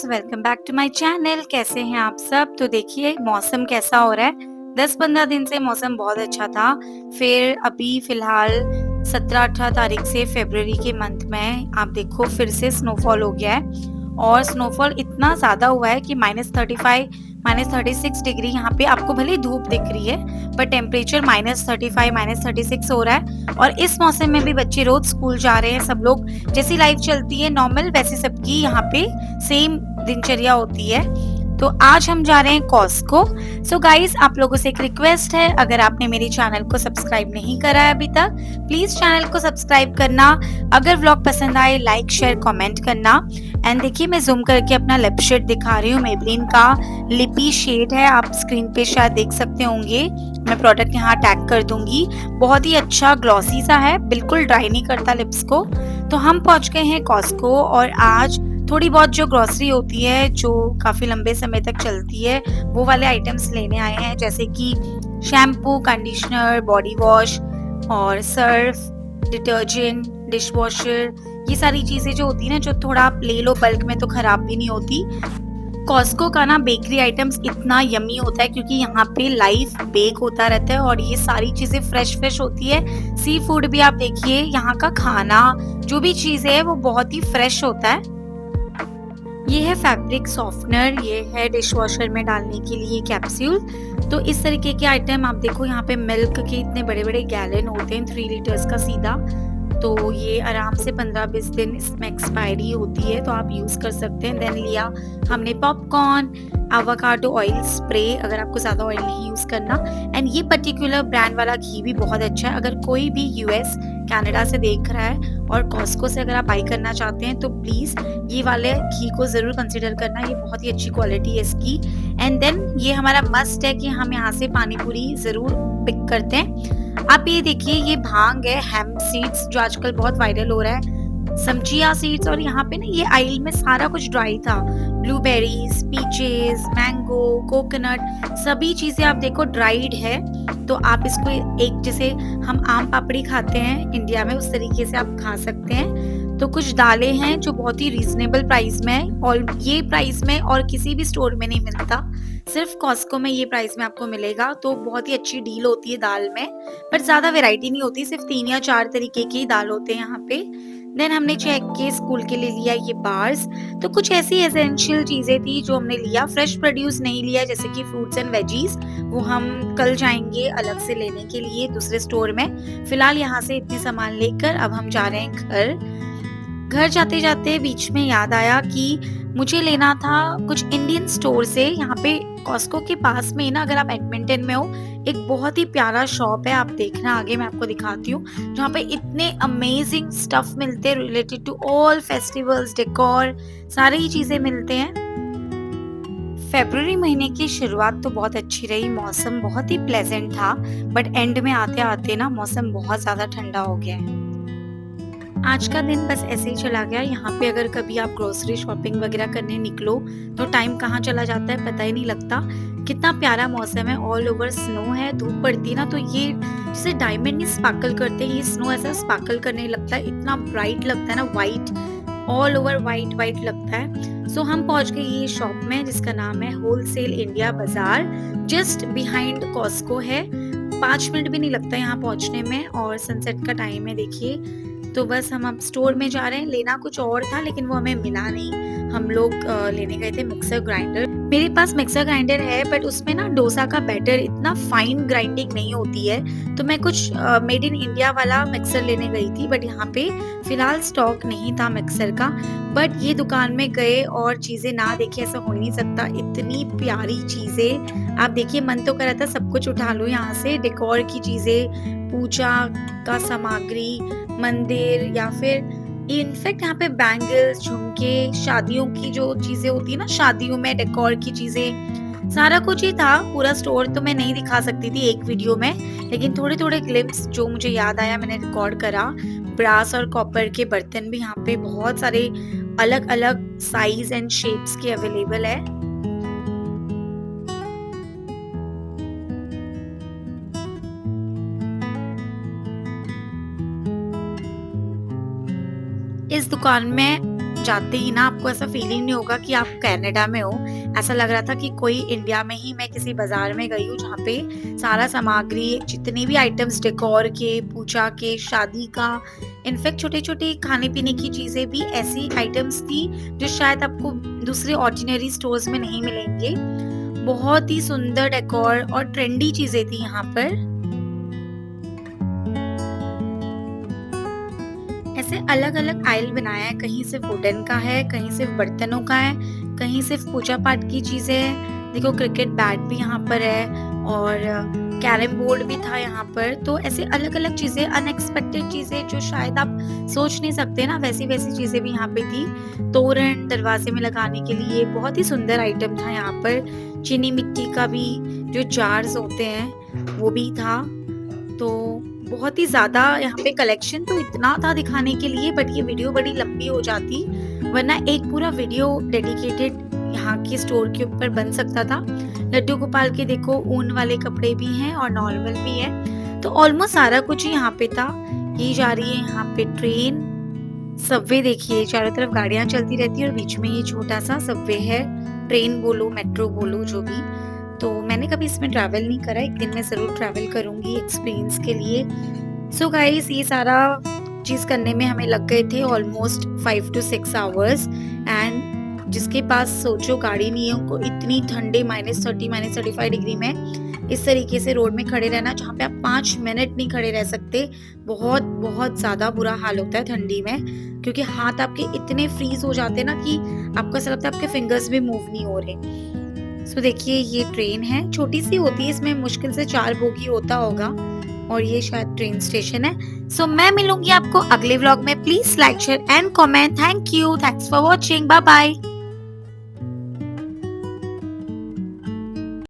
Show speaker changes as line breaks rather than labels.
Welcome back to my channel. कैसे हैं आप सब? तो देखिए मौसम कैसा हो रहा है। 10-15 दिन से मौसम बहुत अच्छा था। फिर अभी फिलहाल 17-18 तारीख से फरवरी के मंथ में आप देखो फिर से स्नोफॉल हो गया है और स्नोफॉल इतना ज़्यादा हुआ है कि -35 -36 डिग्री यहाँ पे आपको भले ही धूप दिख रही है पर टेम्परेचर -35 -36 हो रहा है। और इस मौसम में भी बच्चे रोज स्कूल जा रहे हैं। सब लोग जैसी लाइफ चलती है नॉर्मल वैसे सबकी यहाँ पे सेम दिनचर्या होती है। तो आज हम जा रहे हैं कॉस्को। सो गाइस आप लोगों से एक रिक्वेस्ट है, अगर आपने मेरे चैनल को सब्सक्राइब नहीं करा है अभी तक प्लीज चैनल को सब्सक्राइब करना। अगर व्लॉग पसंद आए लाइक शेयर कमेंट करना। एंड देखिए मैं जूम करके अपना लिप शेड दिखा रही हूँ। मेबलिन का लिपी शेड है, आप स्क्रीन पे शायद देख सकते होंगे। मैं प्रोडक्ट यहाँ टैग कर दूंगी। बहुत ही अच्छा ग्लॉसी सा है, बिल्कुल ड्राई नहीं करता लिप्स को। तो हम पहुंच गए हैं कॉस्को और आज थोड़ी बहुत जो ग्रोसरी होती है जो काफी लंबे समय तक चलती है वो वाले आइटम्स लेने आए हैं, जैसे कि शैम्पू, कंडीशनर, बॉडी वॉश और सर्फ, डिटर्जेंट, डिश वॉशर। ये सारी चीजें जो होती है ना, जो थोड़ा आप ले लो बल्क में तो खराब भी नहीं होती। कॉस्को का ना बेकरी आइटम्स इतना यम्मी होता है क्योंकि यहाँ पे लाइव बेक होता रहता है और ये सारी चीजें फ्रेश फ्रेश होती है। सी फूड भी आप देखिए, यहाँ का खाना जो भी चीजें है वो बहुत ही फ्रेश होता है। ये है फैब्रिक सॉफ्टनर, ये है डिश वॉशर में डालने के लिए कैप्सूल। तो इस तरीके के आइटम आप देखो, यहाँ पे मिल्क के इतने बड़े बड़े गैलन होते हैं 3 लीटर्स का सीधा। तो ये आराम से 15-20 दिन इसमें एक्सपायरी होती है, तो आप यूज कर सकते हैं। देन लिया हमने पॉपकॉर्न, एवोकाडो ऑयल स्प्रे, अगर आपको ज्यादा ऑयल नहीं यूज करना। एंड ये पर्टिकुलर ब्रांड वाला घी भी बहुत अच्छा है। अगर कोई भी यूएस कनाडा से देख रहा है और कॉस्को से अगर आप बाई करना चाहते हैं तो प्लीज ये वाले घी को जरूर कंसिडर करना, ये बहुत ही अच्छी क्वालिटी है इसकी। एंड देन ये हमारा मस्ट है कि हम यहाँ से पानी पूरी जरूर पिक करते हैं। आप ये देखिए, ये भांग है, हेम्प सीड्स जो आजकल बहुत वायरल हो रहा है, समचिया सीड्स। और यहाँ पे ना ये आइल में सारा कुछ ड्राई था, ब्लूबेरीज, पीचेस, मैंगो, कोकोनट, सभी चीजें आप देखो ड्राइड है। तो आप इसको एक जैसे हम आम पापड़ी खाते हैं इंडिया में उस तरीके से आप खा सकते हैं। तो कुछ दालें हैं जो बहुत ही रीजनेबल प्राइस में है और ये प्राइस में और किसी भी स्टोर में नहीं मिलता, सिर्फ कॉस्को में ये प्राइस में आपको मिलेगा। तो बहुत ही अच्छी डील होती है दाल में, पर ज्यादा वैरायटी नहीं होती, सिर्फ 3 या 4 तरीके की दाल होते हैं यहाँ पे। देन हमने चेक के स्कूल के लिए लिया ये बार्स। तो कुछ ऐसी एसेंशियल चीजें थी जो हमने लिया, फ्रेश प्रोड्यूस नहीं लिया, जैसे कि फ्रूट्स एंड वेजीज, वो हम कल जाएंगे अलग से लेने के लिए दूसरे स्टोर में। फिलहाल यहाँ से इतने सामान लेकर अब हम जा रहे हैं घर। घर जाते जाते बीच में याद आया कि मुझे लेना था कुछ इंडियन स्टोर से। यहाँ पे कॉस्को के पास में ही ना, अगर आप एडमिंटन में हो, एक बहुत ही प्यारा शॉप है, आप देखना आगे मैं आपको दिखाती हूँ, जहाँ पे इतने अमेजिंग स्टफ मिलते हैं related to all festivals, decor, सारी ही चीजें मिलते हैं। फरवरी महीने की शुरुआत तो बहुत अच्छी रही, मौसम बहुत ही प्लेजेंट था, बट एंड में आते आते ना मौसम बहुत ज्यादा ठंडा हो गया है। आज का दिन बस ऐसे ही चला गया। यहाँ पे अगर कभी आप ग्रोसरी शॉपिंग वगैरह करने निकलो तो टाइम कहाँ चला जाता है पता ही नहीं लगता। कितना प्यारा मौसम है, ऑल ओवर स्नो है, धूप पड़ती है ना तो ये जैसे डायमंड नहीं स्पार्कल करते हैं, ये स्नो ऐसा स्पार्कल करने लगता है, इतना ब्राइट लगता है ना, white, all over white white लगता है। सो हम पहुंच गए ये शॉप में जिसका नाम है होलसेल इंडिया बाजार, जस्ट बिहाइंड कॉस्को है। 5 मिनट भी नहीं लगता यहाँ पहुंचने में और सनसेट का टाइम है देखिए। तो बस हम अब स्टोर में जा रहे हैं। लेना कुछ और था लेकिन वो हमें मिला नहीं। हम लोग लेने गए थे मिक्सर ग्राइंडर। मेरे पास मिक्सर ग्राइंडर है बट उसमें ना डोसा का बैटर इतना फाइन ग्राइंडिंग नहीं होती है, तो मैं कुछ मेड इन इंडिया वाला मिक्सर लेने गई थी, बट यहाँ पे फिलहाल स्टॉक नहीं था मिक्सर का। बट ये दुकान में गए और चीजें ना देखे ऐसा हो नहीं सकता, इतनी प्यारी चीजें आप देखिए, मन तो कर रहा था सब कुछ उठा लो यहाँ से, डेकोर की चीजें, पूजा का सामग्री, मंदिर, या फिर इनफैक्ट यहाँ पे बैंगल्स, झुमके, शादियों की जो चीजें होती है ना, शादियों में डेकोर की चीजें, सारा कुछ ही था। पूरा स्टोर तो मैं नहीं दिखा सकती थी एक वीडियो में, लेकिन थोड़े थोड़े क्लिप्स जो मुझे याद आया मैंने रिकॉर्ड करा। ब्रास और कॉपर के बर्तन भी यहाँ पे बहुत सारे अलग अलग साइज एंड शेप्स के अवेलेबल है। इस दुकान में जाते ही ना आपको ऐसा फील ही नहीं होगा कि आप कनाडा में हो। ऐसा लग रहा था कि कोई इंडिया में ही मैं किसी बाज़ार में गई हूँ, जहाँ पे सारा सामग्री, जितने भी आइटम्स डेकोर के, पूजा के, शादी का, इनफैक्ट छोटे-छोटे खाने-पीने की चीज़ें भी ऐसी आइटम्स थी जो शायद आपको दूसरे ऑर्डिनरी स्टोर्स में नहीं मिलेंगे। बहुत ही सुंदर डेकोर और ट्रेंडी चीज़ें थी यहाँ पर। ऐसे अलग-अलग आइल बनाया है, कहीं सिर्फ वुडन का है, कहीं सिर्फ बर्तनों का है, कहीं सिर्फ पूजा-पाठ की चीज़ें हैं। देखो क्रिकेट बैट भी यहाँ पर है और कैरम बोर्ड भी था यहाँ पर। तो ऐसे अलग-अलग चीज़ें, अनएक्सपेक्टेड चीज़ें जो शायद आप सोच नहीं सकते ना, वैसी-वैसी चीज़ें भी यहाँ पे थी। तोरण दरवाजे में लगाने के लिए बहुत ही सुंदर आइटम था यहाँ पर। चीनी मिट्टी का भी जो जार्स होते हैं, वो भी था। तो बहुत ही ज़्यादा यहाँ पे कलेक्शन तो इतना था दिखाने के लिए, बट ये वीडियो बड़ी लंबी हो जाती, वरना एक पूरा वीडियो डेडिकेटेड यहाँ के स्टोर के ऊपर बन सकता था। लड्डू गोपाल के देखो ऊन वाले कपड़े भी हैं और नॉर्मल भी है, तो ऑलमोस्ट सारा कुछ ही यहाँ पे था। ये जा रही है यहाँ पे ट्रेन, सबवे देखिए चारों तरफ गाड़ियाँ चलती रहती है और बीच में ये छोटा सा सबवे है। ट्रेन बोलो, मेट्रो बोलो, जो भी। तो मैंने कभी इसमें ट्रैवल नहीं करा, एक दिन मैं ज़रूर ट्रैवल करूँगी एक्सपीरियंस के लिए। सो गाइस ये सारा चीज़ करने में हमें लग गए थे ऑलमोस्ट 5 टू 6 आवर्स। एंड जिसके पास सोचो गाड़ी नहीं है, उनको इतनी ठंडे -30 -35 डिग्री में इस तरीके से रोड में खड़े रहना, जहाँ पे आप 5 मिनट नहीं खड़े रह सकते। बहुत बहुत ज़्यादा बुरा हाल होता है ठंडी में, क्योंकि हाथ आपके इतने फ्रीज हो जाते हैं ना कि आपको ऐसा लगता है आपके फिंगर्स भी मूव नहीं हो रहे। सो देखिए ये ट्रेन है, छोटी सी होती है, इसमें मुश्किल से 4 बोगी होता होगा और ये शायद ट्रेन स्टेशन है। सो मैं मिलूंगी आपको अगले व्लॉग में। Please like share and comment. Thank you, thanks for watching, bye bye.